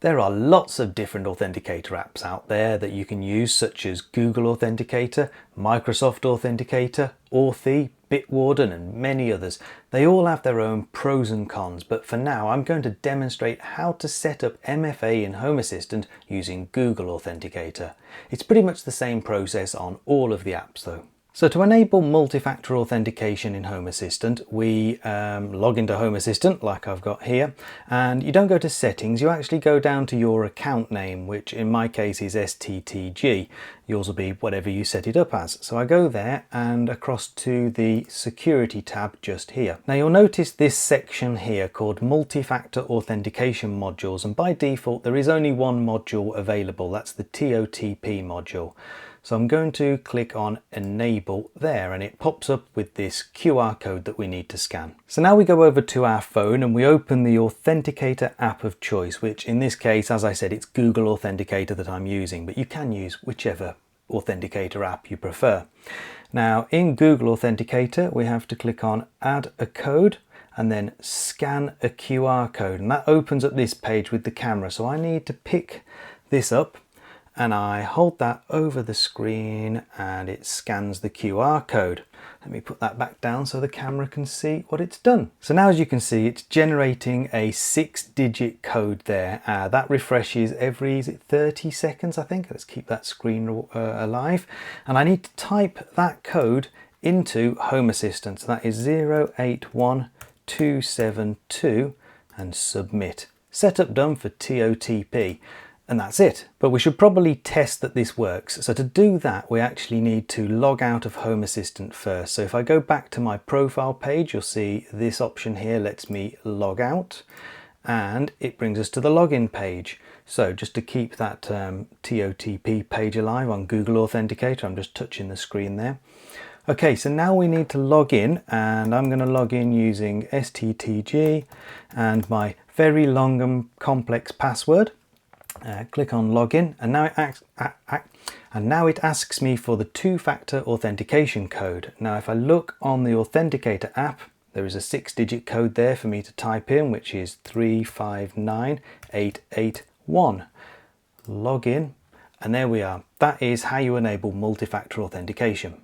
There are lots of different authenticator apps out there that you can use, such as Google Authenticator, Microsoft Authenticator, Authy, Bitwarden and many others. They all have their own pros and cons, but for now I'm going to demonstrate how to set up MFA in Home Assistant using Google Authenticator. It's pretty much the same process on all of the apps though. So to enable multi-factor authentication in Home Assistant, we log into Home Assistant like I've got here, and you don't go to settings, you actually go down to your account name, which in my case is STTG. Yours will be whatever you set it up as. So I go there and across to the security tab just here. Now you'll notice this section here called multi-factor authentication modules, and by default there is only one module available, that's the TOTP module. So I'm going to click on enable there, and it pops up with this QR code that we need to scan. So now we go over to our phone and we open the Authenticator app of choice, which in this case, as I said, it's Google Authenticator that I'm using, but you can use whichever Authenticator app you prefer. Now in Google Authenticator, we have to click on add a code and then scan a QR code, and that opens up this page with the camera. So I need to pick this up and I hold that over the screen and it scans the QR code. Let me put that back down so the camera can see what it's done. So now as you can see, it's generating a 6-digit code there. That refreshes every, is it 30 seconds I think? Let's keep that screen alive. And I need to type that code into Home Assistant. So that is 081272 and submit. Setup done for TOTP. And that's it. But we should probably test that this works. So to do that, we actually need to log out of Home Assistant first. So if I go back to my profile page, you'll see this option here lets me log out, and it brings us to the login page. So just to keep that TOTP page alive on Google Authenticator, I'm just touching the screen there. Okay, so now we need to log in, and I'm going to log in using STTG and my very long and complex password. Click on login, and now it asks me for the two-factor authentication code. Now if I look on the Authenticator app, there is a 6-digit code there for me to type in, which is 359881. Log in, and there we are. That is how you enable multi-factor authentication.